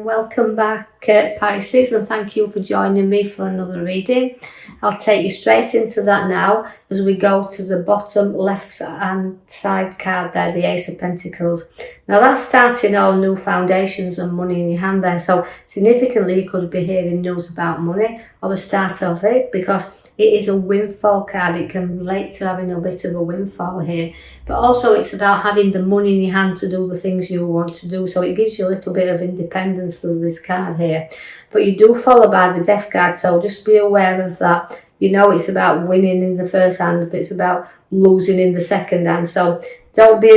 and welcome back Pisces, and thank you for joining me for another reading. I'll take you straight into that now as we go to the bottom left hand side card there, the Ace of Pentacles. Now that's starting all new foundations and money in your hand there, so significantly you could be hearing news about money or the start of it, because it is a windfall card. It can relate to having a bit of a windfall here, but also it's about having the money in your hand to do the things you want to do. So it gives you a little bit of independence through this card here. But you do follow by the Death card, so just be aware of that. You know it's about winning in the first hand, but it's about losing in the second hand. So don't be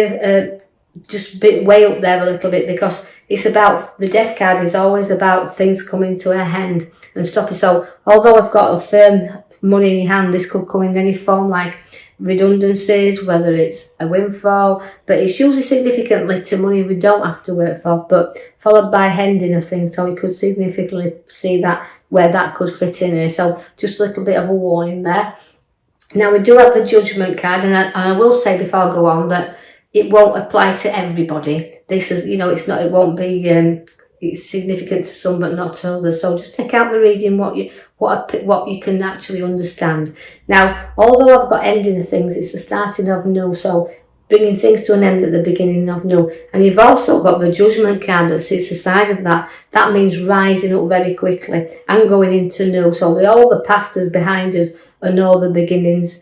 just way up there a little bit, because it's about, the Death card is always about things coming to an end and stopping. So although I've got a firm money in your hand, this could come in any form, like redundancies, whether it's a windfall, but it's usually significantly to money we don't have to work for, but followed by ending of things. So we could significantly see that where that could fit in here. So just a little bit of a warning there. Now we do have the Judgment card, and I will say before I go on that it won't apply to everybody. This is, you know, it's not, it won't be it's significant to some but not to others. So just take out the reading what you can actually understand. Now, although I've got ending of things, it's the starting of new, so bringing things to an end at the beginning of new. And you've also got the Judgment card that sits aside of that. That means rising up very quickly and going into new. So all the past is behind us and all the beginnings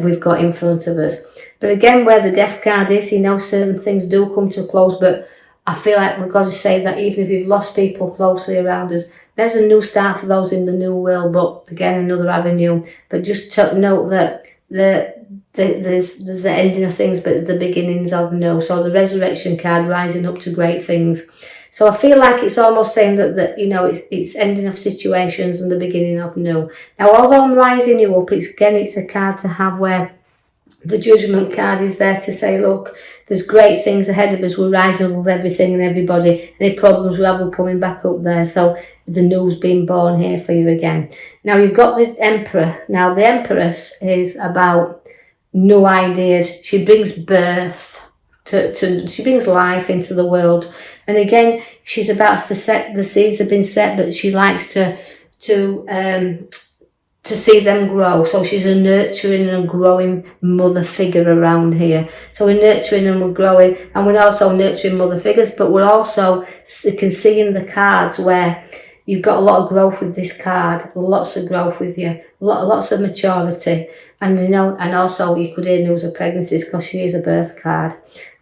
we've got in front of us. But again, where the Death card is, you know, certain things do come to a close, but I feel like we've got to say that even if you've lost people closely around us, there's a new start for those in the new world, but again, another avenue. But just to note that there's the ending of things, but the beginnings of new. So the Resurrection card, rising up to great things. So I feel like it's almost saying that you know, it's ending of situations and the beginning of new. Now, although I'm rising you up, it's a card to have where the Judgment card is there to say, look, there's great things ahead of us. We're rising above everything and everybody. Any problems we have, we're coming back up there. So the new's being born here for you again. Now you've got the Emperor. Now the Empress is about new ideas. She brings birth she brings life into the world. And again, she's about to set, the seeds have been set, but she likes to see them grow. So she's a nurturing and a growing mother figure around here. So we're nurturing and we're growing, and we're also nurturing mother figures, but we're also, you can see in the cards where you've got a lot of growth with this card, lots of growth with you, lots of maturity. And you know, and also you could hear news of pregnancies because she is a birth card.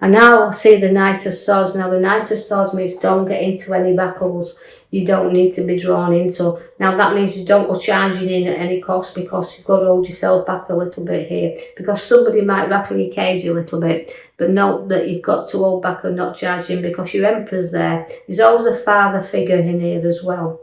And now I see the Knight of Swords. Now the Knight of Swords means don't get into any battles you don't need to be drawn into. Now that means you don't go charging in at any cost, because you've got to hold yourself back a little bit here, because somebody might rattle your cage a little bit. But note that you've got to hold back and not charge in, because your Emperor's there. There's always a father figure in here as well.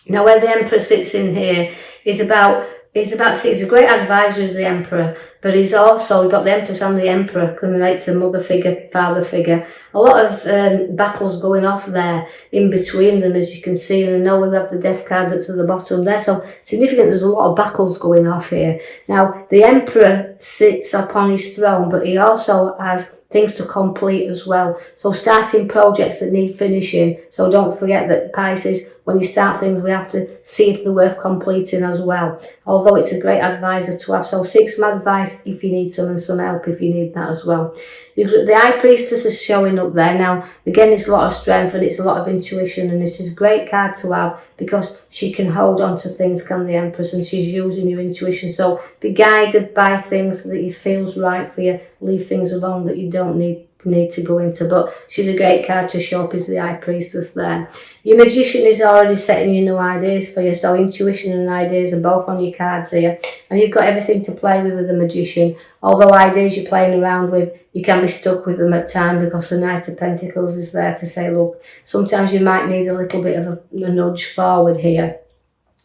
Now where the Emperor sits in here is about, he's a great advisor as the Emperor, but he's also, we've got the Empress and the Emperor can relate to mother figure, father figure. A lot of battles going off there in between them, as you can see, and I know we'll have the Death card that's at the bottom there, so significant, there's a lot of battles going off here. Now, the Emperor sits upon his throne, but he also has things to complete as well. So starting projects that need finishing. So don't forget that Pisces, when you start things, we have to see if they're worth completing as well. Although it's a great advisor to have. So seek some advice if you need some, and some help if you need that as well. The High Priestess is showing up there. Now, again, it's a lot of strength and it's a lot of intuition, and this is a great card to have because she can hold on to things, can the Empress, and she's using your intuition. So be guided by things that you feels right for you. Leave things alone that you don't need to go into, but she's a great card to show up as the High Priestess there. Your Magician is already setting you new ideas for you, so intuition and ideas are both on your cards here, and you've got everything to play with the Magician. Although ideas you're playing around with, you can be stuck with them at time, because the Knight of Pentacles is there to say, look, sometimes you might need a little bit of a nudge forward here,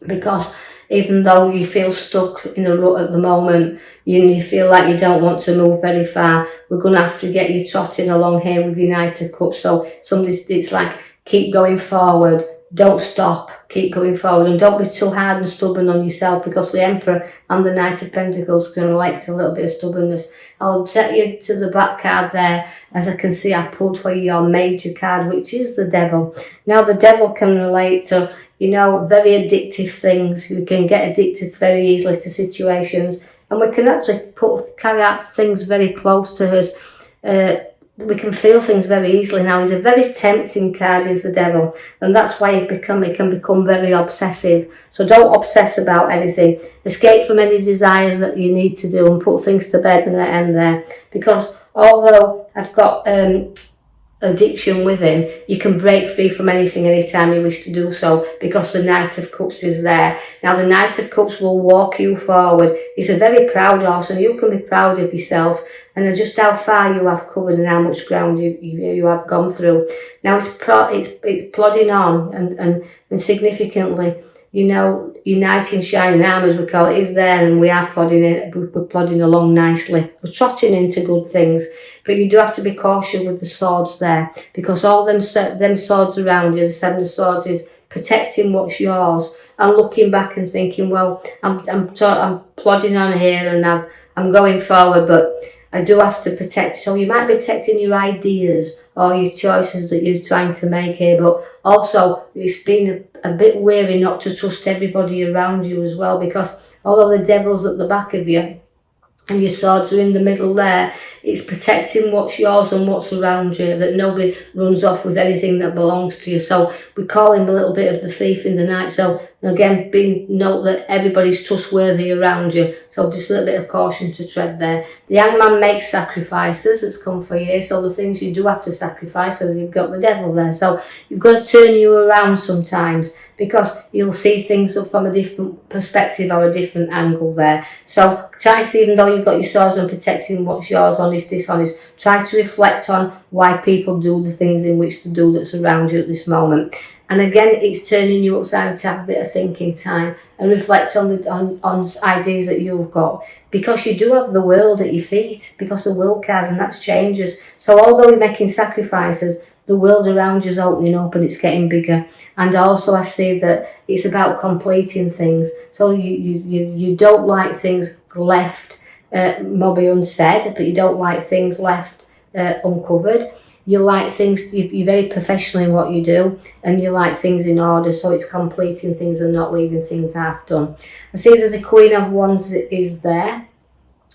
because even though you feel stuck in a rut at the moment, you feel like you don't want to move very far, we're going to have to get you trotting along here with your Knight of Cups. So it's like, keep going forward, don't stop, keep going forward, and don't be too hard and stubborn on yourself, because the Emperor and the Knight of Pentacles can relate to a little bit of stubbornness. I'll take you to the back card there, as I can see I pulled for you your major card, which is the Devil. Now the Devil can relate to, you know, very addictive things. We can get addicted very easily to situations, and we can actually carry out things very close to us. We can feel things very easily. Now, he's a very tempting card, is the Devil, and that's why it can become very obsessive. So don't obsess about anything. Escape from any desires that you need to do, and put things to bed and end there. Because although I've got addiction with him, you can break free from anything anytime you wish to do so, because the Knight of Cups is there. Now the Knight of Cups will walk you forward. He's a very proud horse, and you can be proud of yourself and just how far you have covered and how much ground you have gone through. Now it's plodding on, and significantly, you know, uniting shining arm, as we call it, is there, and we are we're plodding along nicely. We're trotting into good things, but you do have to be cautious with the swords there, because all them swords around you, the Seven of Swords, is protecting what's yours, and looking back and thinking, well, I'm plodding on here, and I'm going forward, but I do have to protect. So you might be protecting your ideas or your choices that you're trying to make here, but also it's been a bit wary not to trust everybody around you as well, because although the Devil's at the back of you and your swords are in the middle there, it's protecting what's yours and what's around you, that nobody runs off with anything that belongs to you. So we call him a little bit of the thief in the night. So again, note that everybody's trustworthy around you, so just a little bit of caution to tread there. The Hangman makes sacrifices. It's come for you, so the things you do have to sacrifice, as you've got the Devil there. So you've got to turn you around sometimes, because you'll see things from a different perspective or a different angle there. So try to, even though you've got your swords and protecting what's yours, honest, dishonest, try to reflect on why people do the things in which to do that's around you at this moment. And again, it's turning you upside to have a bit of thinking time and reflect on ideas that you've got, because you do have the world at your feet, because the will cards, and that's changes. So although you're making sacrifices, the world around you is opening up and it's getting bigger. And also I see that it's about completing things. So you don't like things left maybe unsaid, but you don't like things left uncovered. You like things, you're very professional in what you do, and you like things in order, so it's completing things and not leaving things half done. I see that the Queen of Wands is there,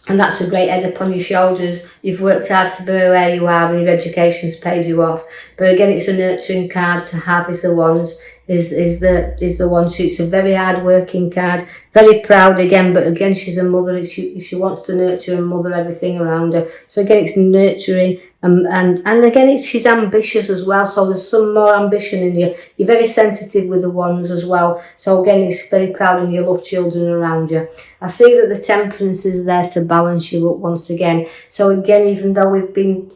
and that's a great head upon your shoulders. You've worked hard to be where you are, and your education's paid you off. But again, it's a nurturing card to have, is the Wands. Is the one. She's a very hard working card, very proud again, but again she's a mother. She wants to nurture and mother everything around her. So again, it's nurturing, and again she's ambitious as well. So there's some more ambition in you. You're very sensitive with the Wands as well. So again, it's very proud, and you love children around you. I see that the Temperance is there to balance you up once again. So again, even though we've been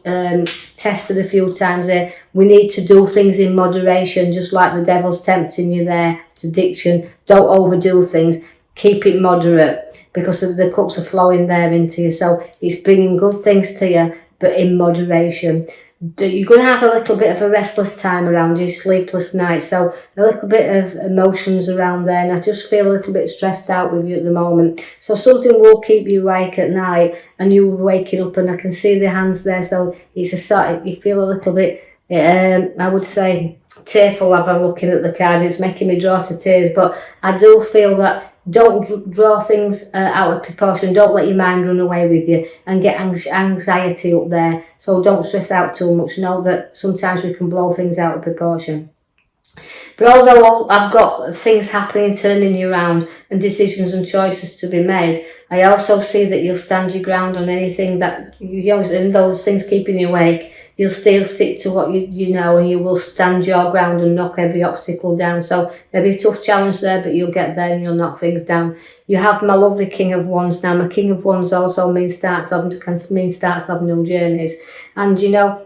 tested a few times here, we need to do things in moderation, just like the Devil's tempting you there. It's addiction. Don't overdo things. Keep it moderate, because the cups are flowing there into you. So it's bringing good things to you, but in moderation. You're going to have a little bit of a restless time around you, sleepless nights, so a little bit of emotions around there, and I just feel a little bit stressed out with you at the moment. So something will keep you awake at night, and you're waking up, and I can see the hands there, so it's a sort, you feel a little bit, I would say, tearful as I'm looking at the card. It's making me draw to tears, but I do feel that don't draw things out of proportion. Don't let your mind run away with you and get anxiety up there. So don't stress out too much. Know that sometimes we can blow things out of proportion. But although I've got things happening, turning you around, and decisions and choices to be made, I also see that you'll stand your ground on anything that, and those things keeping you awake, you'll still stick to what you know, and you will stand your ground and knock every obstacle down. So maybe a tough challenge there, but you'll get there and you'll knock things down. You have my lovely King of Wands now. My King of Wands also can mean starts of new journeys. And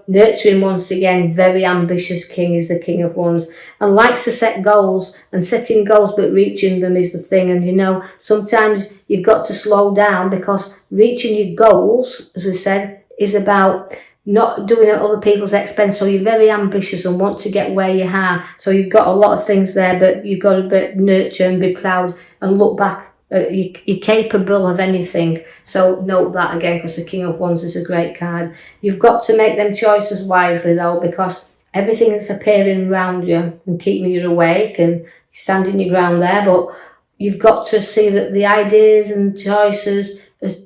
nurturing once again, very ambitious king is the King of Wands, and likes to set goals, and setting goals but reaching them is the thing. And sometimes you've got to slow down, because reaching your goals, as we said, is about not doing it at other people's expense. So you're very ambitious and want to get where you are. So you've got a lot of things there, but you've got to nurture and be proud and look back. You're capable of anything. So note that again, because the King of Wands is a great card. You've got to make them choices wisely though, because everything that's appearing around you and keeping you awake and standing your ground there, but you've got to see that the ideas and choices,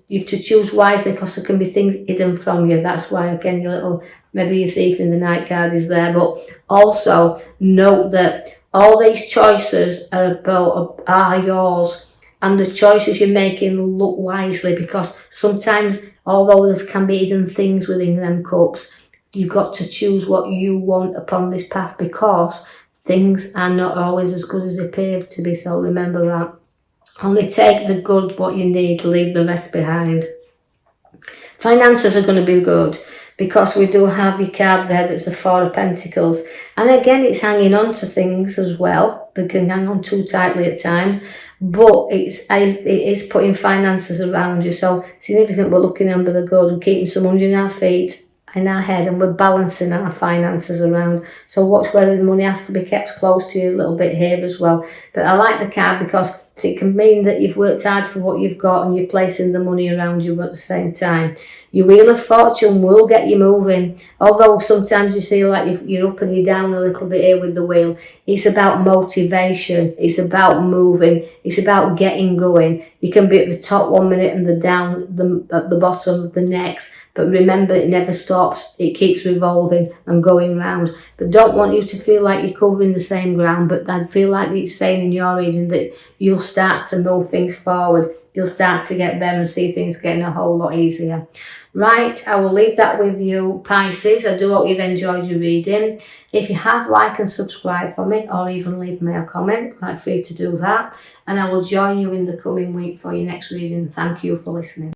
you have to choose wisely, because there can be things hidden from you. That's why, again, your little, maybe your thief in the night card is there. But also note that all these choices are yours, and the choices you're making, look wisely, because sometimes, although there can be hidden things within them cups, you've got to choose what you want upon this path, because things are not always as good as they appear to be. So remember that. Only take the good, what you need, leave the rest behind. Finances are going to be good, because we do have your card there that's the Four of Pentacles. And again, it's hanging on to things as well. They can hang on too tightly at times. But it is putting finances around you. So significant, we're looking under the good and keeping some under our feet, in our head, and we're balancing our finances around. So watch whether the money has to be kept close to you a little bit here as well. But I like the card because it can mean that you've worked hard for what you've got and you're placing the money around you at the same time. Your Wheel of Fortune will get you moving. Although sometimes you feel like you're up and you're down a little bit here with the wheel. It's about motivation. It's about moving. It's about getting going. You can be at the top 1 minute and at the bottom the next. But remember, it never stops. It keeps revolving and going round. But don't want you to feel like you're covering the same ground. But I feel like it's saying in your reading that you'll start to move things forward. You'll start to get there and see things getting a whole lot easier. Right, I will leave that with you, Pisces. I do hope you've enjoyed your reading. If you have, like and subscribe for me, or even leave me a comment. Quite free to do that. And I will join you in the coming week for your next reading. Thank you for listening.